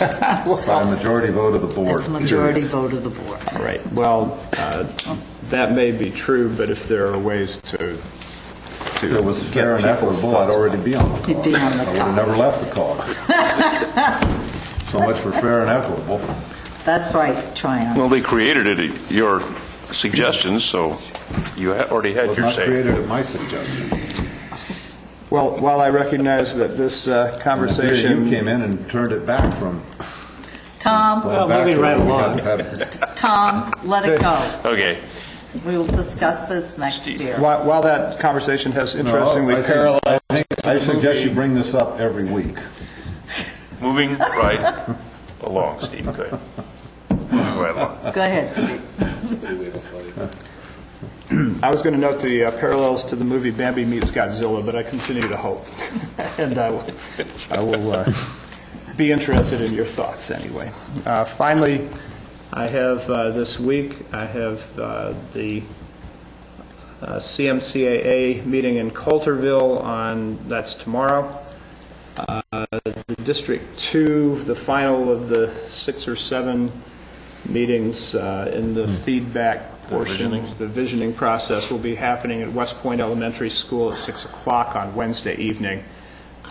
It's by a majority vote of the board. It's a majority vote of the board. Right. Well, that may be true, but if there are ways to if it was fair and equitable, I'd already be on the cog. He'd be on the I would have never left the cog. So much for fair and equitable. That's right, Tryon. Well, they created it at your suggestions, so you already had your It was say. not created at my suggestion. Well, while I recognize that this conversation... You came in and turned it back from... Tom, moving right along. Tom, let it go. Okay. We'll discuss this next year. While that conversation has interestingly paralleled... I suggest you bring this up every week. Moving right along, Steve. Good. Moving right along. Go ahead, Steve. I was going to note the parallels to the movie Bambi Meets Godzilla, but I continue to hope. And I will be interested in your thoughts anyway. Finally, I have this week, I have the CMCAA meeting in Coulterville that's tomorrow. The District 2, the final of the 6 or 7 meetings in the feedback portion, the visioning process, will be happening at West Point Elementary School at 6 o'clock on Wednesday evening.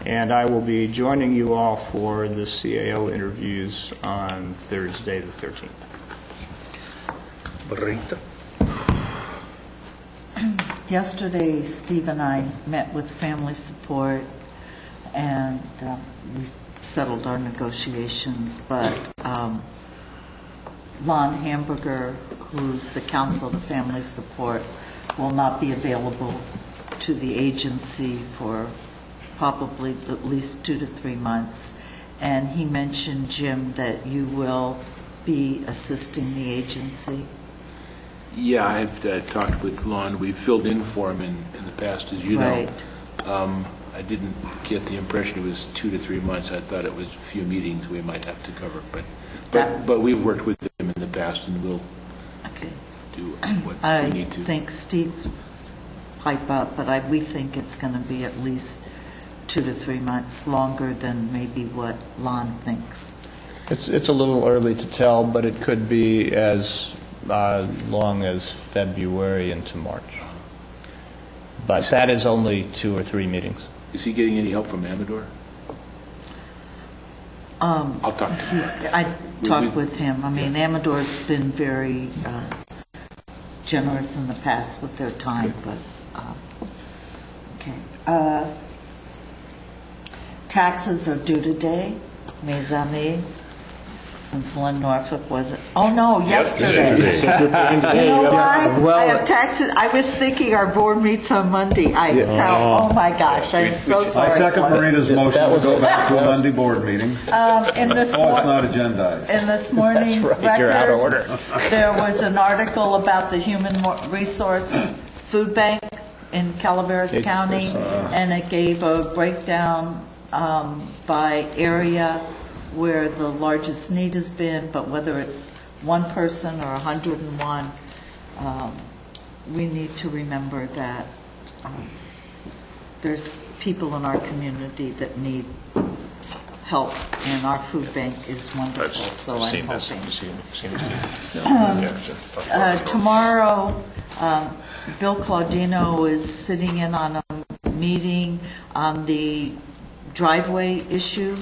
And I will be joining you all for the CAO interviews on Thursday the 13th. Yesterday, Steve and I met with family support, and we settled our negotiations, but Lon Hamburger, who's the counsel to family support, will not be available to the agency for probably at least 2 to 3 months. And he mentioned, Jim, that you will be assisting the agency. Yeah, I've talked with Lon. We've filled in for him in the past, as you know. Right. I didn't get the impression it was 2 to 3 months. I thought it was a few meetings we might have to cover, but we've worked with them in the past, and we'll do what we need to. I think Steve pipe up, but we think it's going to be at least 2 to 3 months longer than maybe what Lon thinks. It's a little early to tell, but it could be as long as February into March. But that is only 2 or 3 meetings. Is he getting any help from Amador? I'll talk to him. I talked with him. I mean, Amador's been very generous in the past with their time, but okay. Taxes are due today, mes amis, since Lynn Norfolk wasn't. Oh no, yesterday. You know why? I have taxes. I was thinking our board meets on Monday. Oh my gosh, I'm so sorry. I second Marina's motion to go back to a Monday board meeting. It's not agendized. In this morning's record, you're out of order. There was an article about the Human Resource Food Bank in Calaveras County, and it gave a breakdown by area where the largest need has been, but whether it's one person or 101, we need to remember that there's people in our community that need help, and our food bank is wonderful. I'm hoping. Tomorrow, Bill Claudino is sitting in on a meeting on the driveway issue,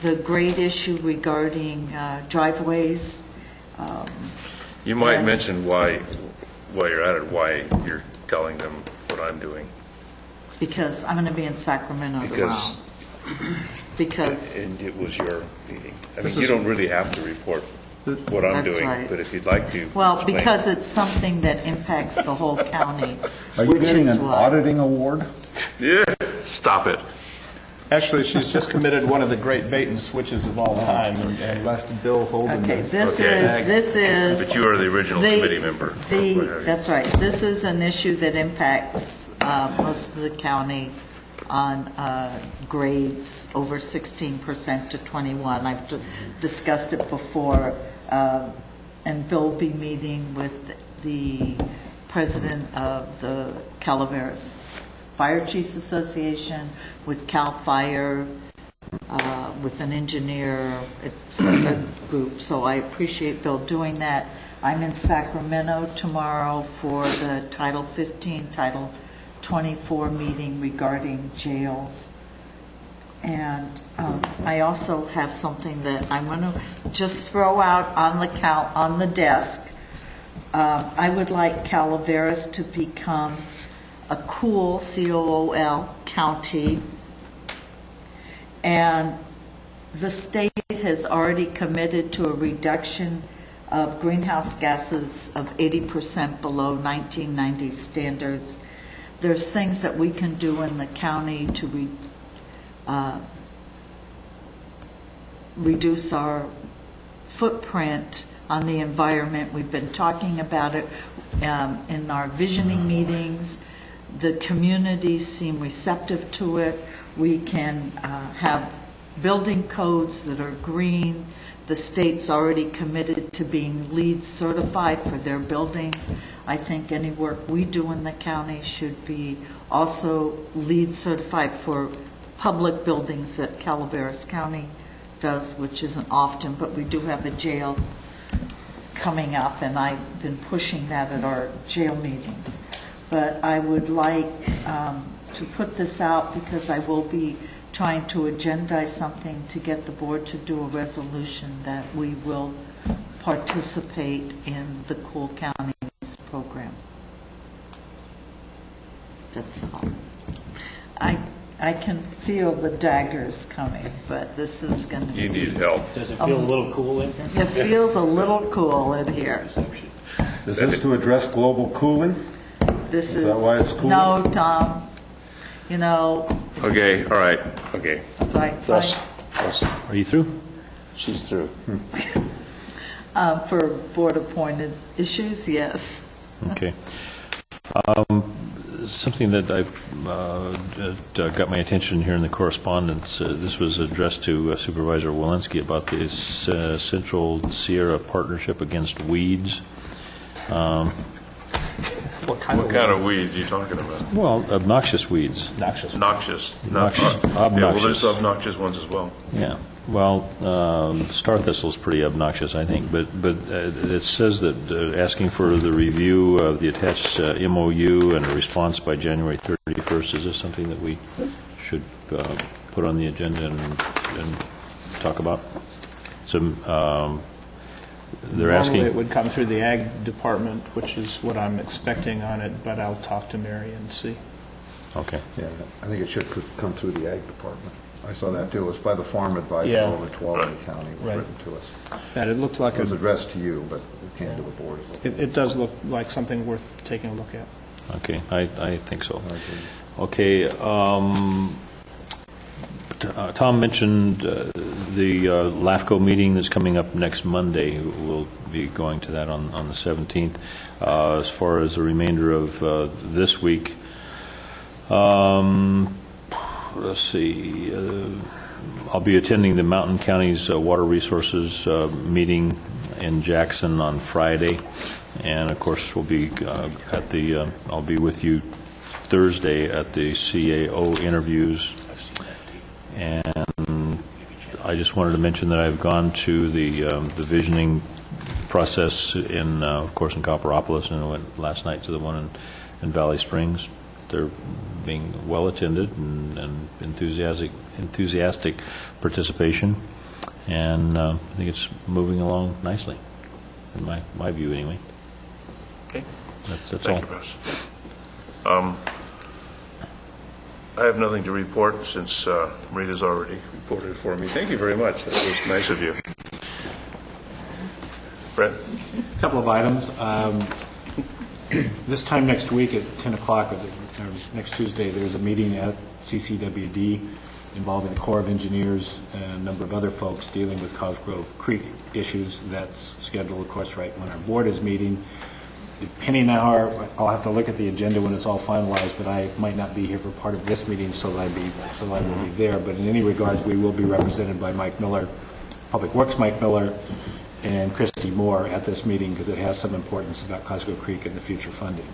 the grade issue regarding driveways. You might mention while you're at it, why you're telling them what I'm doing. Because I'm going to be in Sacramento tomorrow. Because and it was your meeting. I mean, you don't really have to report what I'm doing, right. But if you'd like to. Well, explain. because it's something that impacts the whole county. Are you getting an auditing award? Yeah, stop it. Actually, she's just committed one of the great bait and switches of all time and left Bill holding Okay, the this is. But you are the original committee member. That's right. This is an issue that impacts most of the county on grades over 16% to 21. I've discussed it before, and Bill will be meeting with the president of the Calaveras Fire Chiefs Association, with CAL FIRE, with an engineer, it's a group. So I appreciate Bill doing that. I'm in Sacramento tomorrow for the Title 15, Title 24 meeting regarding jails. And I also have something that I'm going to just throw out on the desk. I would like Calaveras to become a cool, C-O-O-L, county. And the state has already committed to a reduction of greenhouse gases of 80% below 1990 standards. There's things that we can do in the county to reduce our footprint on the environment. We've been talking about it in our visioning meetings. The communities seem receptive to it. We can have building codes that are green. The state's already committed to being LEED certified for their buildings. I think any work we do in the county should be also LEED certified for public buildings that Calaveras County does, which isn't often, but we do have a jail coming up, and I've been pushing that at our jail meetings. But I would like to put this out because I will be trying to agendize something to get the board to do a resolution that we will participate in the Cool Counties program. That's all. I can feel the daggers coming, but this is going to be... You need help. Does it feel a little cool in here? It feels a little cool in here. Is this to address global cooling? This Is that why it's cool? No, Tom. You know... Okay, all right, okay. It's like... Are you through? She's through. For board-appointed issues, yes. Okay. something that got my attention here in the correspondence. This was addressed to Supervisor Walensky about this Central Sierra Partnership Against Weeds. What kind of weeds are you talking about? Well, obnoxious weeds. Noxious. Obnoxious. Yeah, well, there's obnoxious ones as well. Yeah. Well, star thistle is pretty obnoxious, I think, but it says that asking for the review of the attached MOU and a response by January 31st. Is this something that we should put on the agenda and talk about? So they're asking. Normally it would come through the Ag Department, which is what I'm expecting on it, but I'll talk to Mary and see. Okay. Yeah, I think it should come through the Ag Department. I saw that too. It was by the farm advisor Yeah. over 12 in the county. It was Right. written to us. And it looked like It was addressed to you, but it came to the board. it does look like something worth taking a look at. Okay, I think so. Okay, Tom mentioned the LAFCO meeting that's coming up next Monday. We'll be going to that on the 17th. As far as the remainder of this week, let's see, I'll be attending the Mountain County's Water Resources meeting in Jackson on Friday, and of course we'll be I'll be with you Thursday at the CAO interviews. And I just wanted to mention that I've gone to the visioning process of course, in Copperopolis, and I went last night to the one in Valley Springs. They're being well attended and enthusiastic participation, and I think it's moving along nicely, in my view anyway. Okay. That's all. Thank you, Russ. I have nothing to report since Marita's already reported for me. Thank you very much. That was nice of you. Brett? A couple of items. This time next week at 10 o'clock, or next Tuesday, there's a meeting at CCWD involving the Corps of Engineers and a number of other folks dealing with Cosgrove Creek issues. That's scheduled, of course, right when our board is meeting. Depending on I'll have to look at the agenda when it's all finalized, but I might not be here for part of this meeting, so I will be there. But in any regards, we will be represented by Mike Miller, Public Works Mike Miller, and Christy Moore at this meeting, because it has some importance about Cosgrove Creek and the future funding.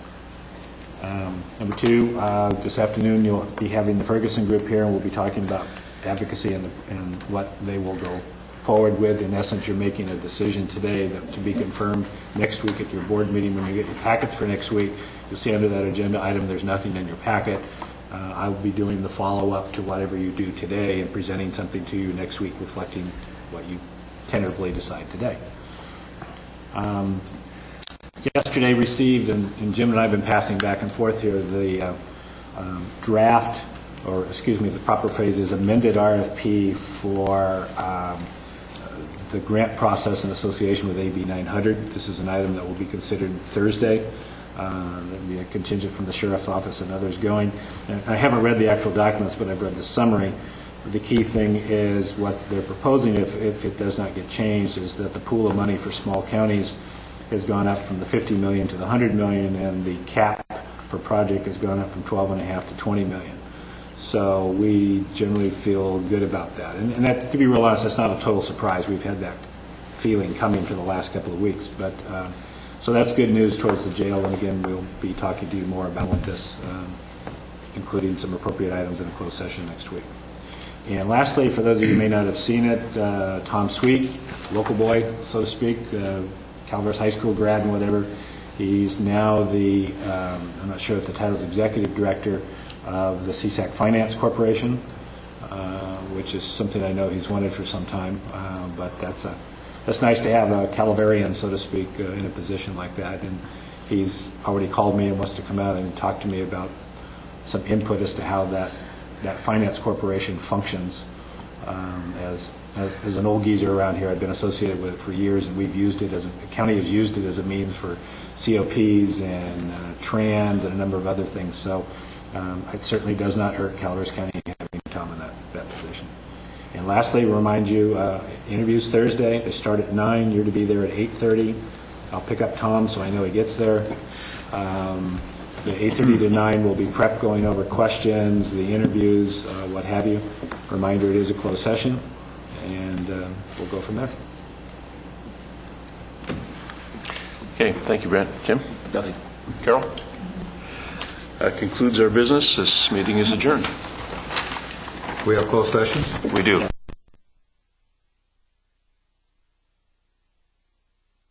Number two, this afternoon you'll be having the Ferguson group here, and we'll be talking about advocacy and what they will go forward with. In essence, you're making a decision today that to be confirmed next week at your board meeting. When you get your packets for next week, you'll see under that agenda item there's nothing in your packet. I will be doing the follow-up to whatever you do today and presenting something to you next week reflecting what you tentatively decide today. Yesterday received, and Jim and I have been passing back and forth here, the draft, or excuse me, the proper phrase is amended RFP for the grant process in association with AB 900. This is an item that will be considered Thursday. There'll be a contingent from the Sheriff's Office and others going. And I haven't read the actual documents, but I've read the summary. The key thing is what they're proposing, if it does not get changed, is that the pool of money for small counties has gone up from the $50 million to the $100 million, and the cap per project has gone up from $12.5 to $20 million. So we generally feel good about that. And that, to be real honest, that's not a total surprise. We've had that feeling coming for the last couple of weeks. But so that's good news towards the jail. And again, we'll be talking to you more about this, including some appropriate items in a closed session next week. And lastly, for those of you who may not have seen it, Tom Sweet, local boy, so to speak, Calaveras High School grad and whatever, he's now the, I'm not sure if the title is executive director of the CSAC Finance Corporation, which is something I know he's wanted for some time, but that's nice to have a Calaverian, so to speak, in a position like that. And he's already called me and wants to come out and talk to me about some input as to how that finance corporation functions. As an old geezer around here, I've been associated with it for years, and we've used it the county has used it as a means for COPs and trans and a number of other things. So it certainly does not hurt Calaveras County having Tom in that position. And lastly, remind you, interviews Thursday. They start at 9. You're to be there at 8:30. I'll pick up Tom so I know he gets there. The 8:30 to 9 will be prep, going over questions, the interviews, what have you. Reminder, it is a closed session, and we'll go from there. Okay, thank you, Brent. Jim? Nothing. Carol? That concludes our business. This meeting is adjourned. We have closed sessions? We do.